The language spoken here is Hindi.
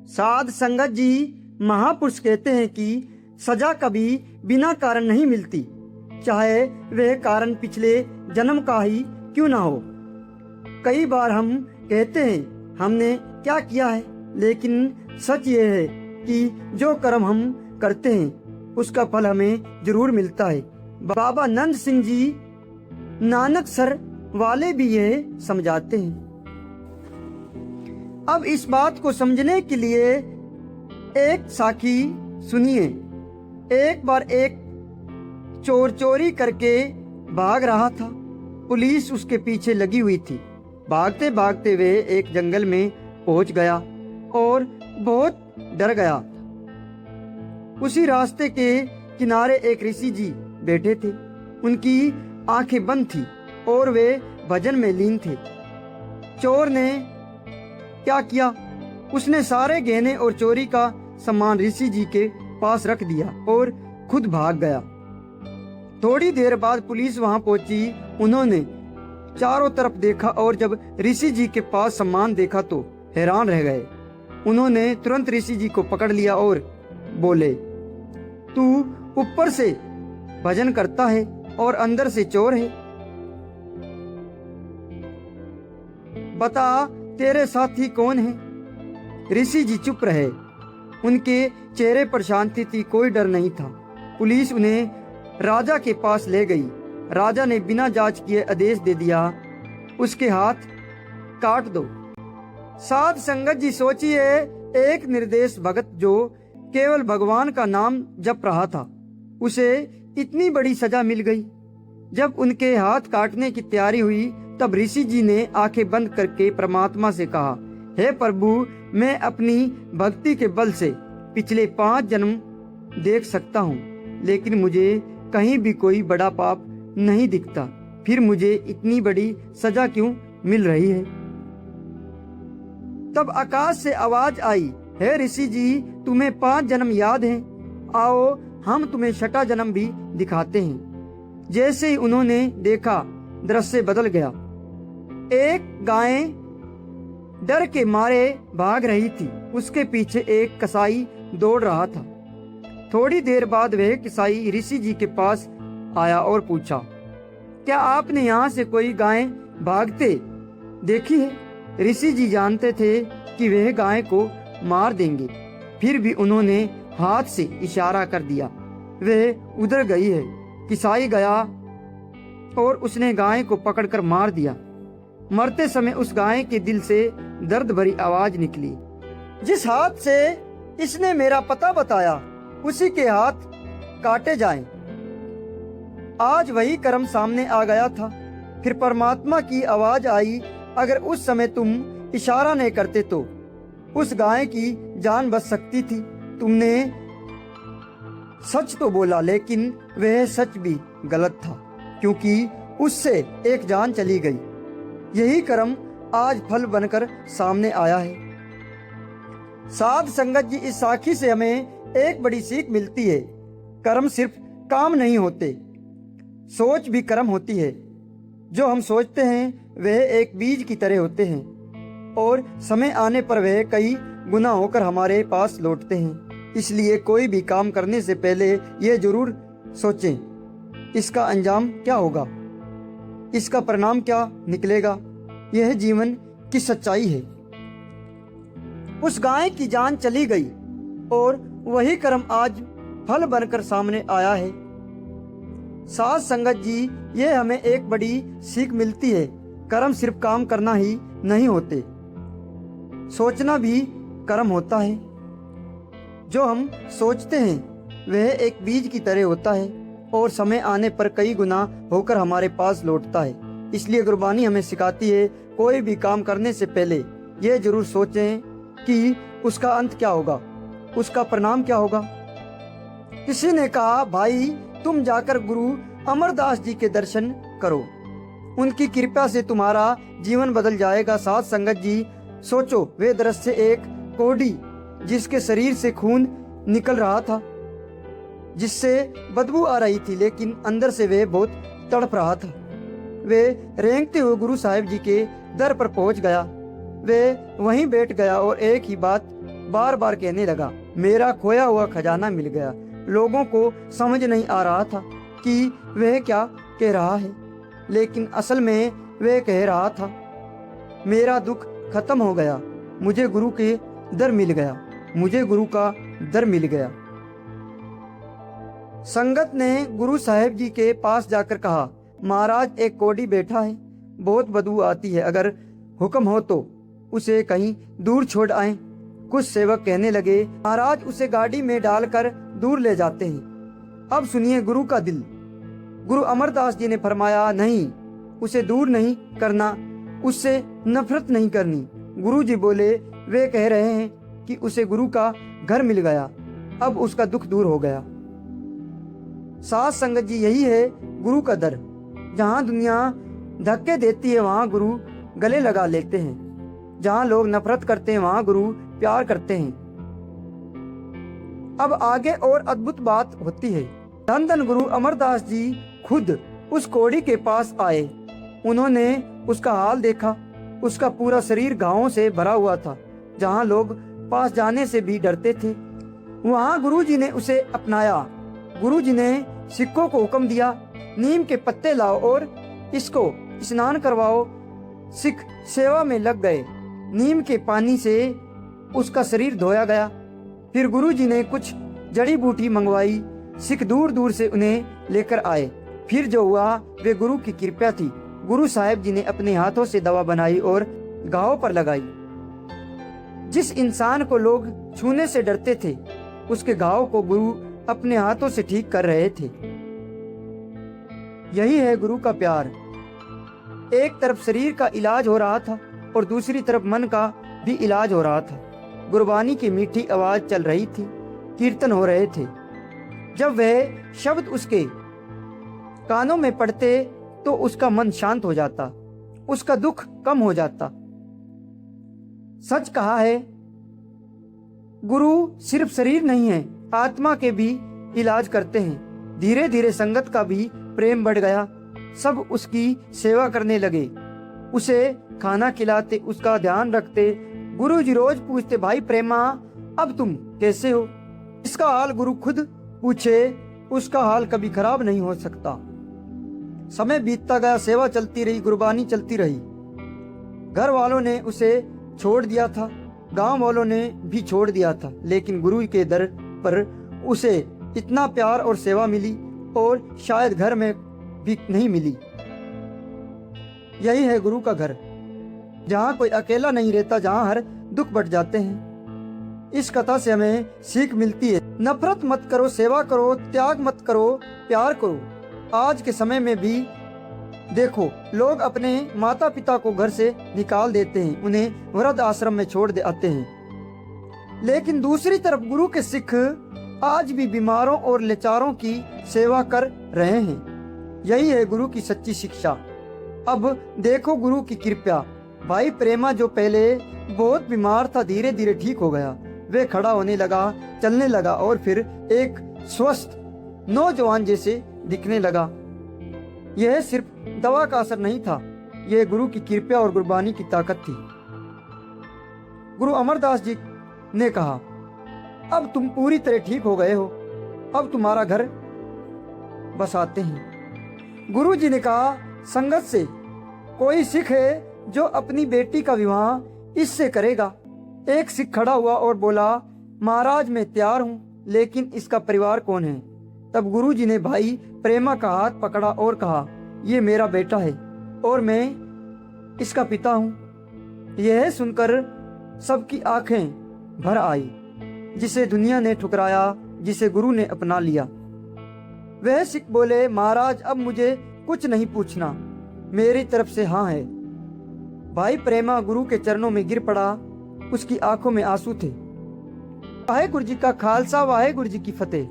साध संगत जी महापुरुष कहते हैं कि सजा कभी बिना कारण नहीं मिलती, चाहे वह कारण पिछले जन्म का ही क्यों ना हो। कई बार हम कहते हैं हमने क्या किया है, लेकिन सच ये है कि जो कर्म हम करते हैं उसका फल हमें जरूर मिलता है। बाबा नंद सिंह जी नानक सर वाले भी यह समझाते हैं। अब इस बात को समझने के लिए एक साखी सुनिए। एक बार एक चोर चोरी करके भाग रहा था। पुलिस उसके पीछे लगी हुई थी। भागते भागते वे एक जंगल में पहुंच गया और बहुत डर गया। उसी रास्ते के किनारे एक ऋषि जी बैठे थे। उनकी आंखें बंद थी और वे भजन में लीन थे। चोर ने क्या किया, उसने सारे गहने और चोरी का सामान ऋषि जी के पास रख दिया और खुद भाग गया। थोड़ी देर बाद पुलिस वहां पहुंची। उन्होंने चारों तरफ देखा और जब ऋषि जी के पास सामान देखा तो हैरान रह गए। उन्होंने तुरंत ऋषि जी को पकड़ लिया और बोले, तू ऊपर से भजन करता है और अंदर से चोर है, बता तेरे साथी कौन है। ऋषि जी चुप रहे। उनके चेहरे पर शांति थी, कोई डर नहीं था। पुलिस उन्हें राजा के पास ले गई। राजा ने बिना जांच किए आदेश दे दिया, उसके हाथ काट दो। साध संगत जी सोचिए, एक निर्देश भगत जो केवल भगवान का नाम जप रहा था, उसे इतनी बड़ी सजा मिल गई। जब उनके हाथ काटने की तैयारी हुई तब ऋषि जी ने आंखें बंद करके परमात्मा से कहा, हे प्रभु, मैं अपनी भक्ति के बल से पिछले 5 जन्म देख सकता हूँ, लेकिन मुझे कहीं भी कोई बड़ा पाप नहीं दिखता, फिर मुझे इतनी बड़ी सजा क्यों मिल रही है। तब आकाश से आवाज आई, हे ऋषि जी, तुम्हें 5 जन्म याद हैं? आओ हम तुम्हें 6ठा जन्म भी दिखाते हैं। जैसे ही उन्होंने देखा, दृश्य बदल गया। एक गाय डर के मारे भाग रही थी। उसके पीछे एक कसाई दौड़ रहा था। थोड़ी देर बाद वह कसाई ऋषि जी के पास आया और पूछा, क्या आपने यहाँ से कोई गाय भागते देखी है? ऋषि जी जानते थे कि वह गाय को मार देंगे, फिर भी उन्होंने हाथ से इशारा कर दिया। वह उधर गई है। किसाई गया और उसने गाय को पकड़कर मार दिया। मरते समय उस गाय के दिल से दर्द भरी आवाज निकली, जिस हाथ से इसने मेरा पता बताया उसी के हाथ काटे जाएं। आज वही कर्म सामने आ गया था। फिर परमात्मा की आवाज आई, अगर उस समय तुम इशारा नहीं करते तो उस गाय की जान बच सकती थी। तुमने सच तो बोला, लेकिन वह सच भी गलत था, क्योंकि उससे एक जान चली गई। यही कर्म आज फल बनकर सामने आया है। साध संगत जी, इस साखी से हमें एक बड़ी सीख मिलती है। कर्म सिर्फ काम नहीं होते, सोच भी कर्म होती है। जो हम सोचते हैं वह एक बीज की तरह होते हैं और समय आने पर वह कई गुना होकर हमारे पास लौटते हैं। इसलिए कोई भी काम करने से पहले यह जरूर सोचें, इसका अंजाम क्या होगा, इसका परिणाम क्या निकलेगा। यह जीवन की सच्चाई है। उस गाय की जान चली गई और वही कर्म आज फल बनकर सामने आया है। साध संगत जी, ये हमें एक बड़ी सीख मिलती है। कर्म सिर्फ काम करना ही नहीं होते, सोचना भी कर्म होता है। जो हम सोचते हैं वह एक बीज की तरह होता है और समय आने पर कई गुना होकर हमारे पास लौटता है। इसलिए गुरबानी हमें सिखाती है, कोई भी काम करने से पहले यह जरूर सोचें कि उसका अंत क्या होगा, उसका परिणाम क्या होगा। किसी ने कहा, भाई तुम जाकर गुरु अमरदास जी के दर्शन करो, उनकी कृपा से तुम्हारा जीवन बदल जाएगा। साध संगत जी, सोचो, वे दृश्य एक कोढ़ी जिसके शरीर से खून निकल रहा था, जिससे बदबू आ रही थी, लेकिन अंदर से वे बहुत तड़प रहा था। वे रेंगते हुए गुरु साहिब जी के दर पर पहुंच गया। वे वहीं बैठ गया और एक ही बात बार बार कहने लगा, मेरा खोया हुआ खजाना मिल गया। लोगों को समझ नहीं आ रहा था कि वह क्या कह रहा है, लेकिन असल में वह कह रहा था, मेरा दुख खत्म हो गया, मुझे गुरु के दर मिल गया, मुझे गुरु का दर मिल गया। संगत ने गुरु साहिब जी के पास जाकर कहा, महाराज एक कोढ़ी बैठा है, बहुत बदबू आती है, अगर हुक्म हो तो उसे कहीं दूर छोड़ आए। कुछ सेवक कहने लगे, महाराज उसे गाड़ी में डालकर दूर ले जाते हैं। अब सुनिए गुरु का दिल। गुरु अमरदास जी ने फरमाया, नहीं, उसे दूर नहीं करना, उससे नफरत नहीं करनी। गुरु जी बोले, वे कह रहे हैं कि उसे गुरु का घर मिल गया, अब उसका दुख दूर हो गया। साथ संगत जी, यही है गुरु का दर। जहाँ दुनिया धक्के देती है वहाँ गुरु गले लगा लेते हैं, जहाँ लोग नफरत करते हैं वहाँ गुरु प्यार करते हैं। अब आगे और अद्भुत बात होती है। धन धन गुरु अमरदास जी खुद उस कोढ़ी के पास आए। उन्होंने उसका हाल देखा। उसका पूरा शरीर घावों से भरा हुआ था, जहाँ लोग पास जाने से भी डरते थे। वहाँ गुरु जी ने उसे अपनाया। गुरु जी ने सिक्कों को हुक्म दिया, नीम के पत्ते लाओ और इसको स्नान करवाओ। सिख सेवा में लग गए। नीम के पानी से उसका शरीर धोया गया। फिर गुरु जी ने कुछ जड़ी बूटी मंगवाई। सिख दूर दूर से उन्हें लेकर आए। फिर जो हुआ वे गुरु की कृपा थी। गुरु साहिब जी ने अपने हाथों से दवा बनाई और घावों पर लगाई। जिस इंसान को लोग छूने से डरते थे, उसके घाव को गुरु अपने हाथों से ठीक कर रहे थे। यही है गुरु का प्यार। एक तरफ शरीर का इलाज हो रहा था और दूसरी तरफ मन का भी इलाज हो रहा था। गुरबानी की मीठी आवाज चल रही थी, कीर्तन हो रहे थे। जब वह शब्द उसके कानों में पड़ते तो उसका मन शांत हो जाता, उसका दुख कम हो जाता। सच कहा है, गुरु सिर्फ शरीर नहीं है, आत्मा के भी इलाज करते हैं। धीरे धीरे संगत का भी प्रेम बढ़ गया। सब उसकी सेवा करने लगे, उसे खाना खिलाते, उसका ध्यान रखते। गुरु जी रोज पूछते, भाई प्रेमा अब तुम कैसे हो? इसका हाल गुरु खुद पूछे, उसका हाल कभी खराब नहीं हो सकता। समय बीतता गया, सेवा चलती रही, गुरबानी चलती रही। घर वालों ने उसे छोड़ दिया था, गांव वालों ने भी छोड़ दिया था, लेकिन गुरु के दर पर उसे इतना प्यार और सेवा मिली और शायद घर में भी नहीं मिली। यही है गुरु का घर, जहाँ कोई अकेला नहीं रहता, जहाँ हर दुख बट जाते हैं। इस कथा से हमें सीख मिलती है, नफरत मत करो, सेवा करो, त्याग मत करो, प्यार करो। आज के समय में भी देखो, लोग अपने माता पिता को घर से निकाल देते हैं, उन्हें वृद्ध आश्रम में छोड़ दे आते हैं। लेकिन दूसरी तरफ गुरु के सिख आज भी बीमारों और लाचारों की सेवा कर रहे हैं। यही है गुरु की सच्ची शिक्षा। अब देखो गुरु की कृपा। भाई प्रेमा जो पहले बहुत बीमार था, धीरे धीरे ठीक हो गया। वे खड़ा होने लगा, चलने लगा और फिर एक स्वस्थ नौजवान जैसे दिखने लगा। यह सिर्फ दवा का असर नहीं था, यह गुरु की कृपा और गुरबानी की ताकत थी। गुरु अमरदास जी ने कहा, अब तुम पूरी तरह ठीक हो गए हो, अब तुम्हारा घर बसाते हैं। गुरु जी ने कहा, संगत से कोई सिख है जो अपनी बेटी का विवाह इससे करेगा। एक सिख खड़ा हुआ और बोला, महाराज मैं तैयार हूँ, लेकिन इसका परिवार कौन है? तब गुरु जी ने भाई प्रेमा का हाथ पकड़ा और कहा, ये मेरा बेटा है और मैं इसका पिता हूँ। यह सुनकर सबकी आंखें भर आई। जिसे दुनिया ने ठुकराया, जिसे गुरु ने अपना लिया। वह सिख बोले, महाराज अब मुझे कुछ नहीं पूछना, मेरी तरफ से हाँ है। भाई प्रेमा गुरु के चरणों में गिर पड़ा, उसकी आंखों में आंसू थे। वाहेगुरु जी का खालसा, वाहेगुरु जी की फतेह।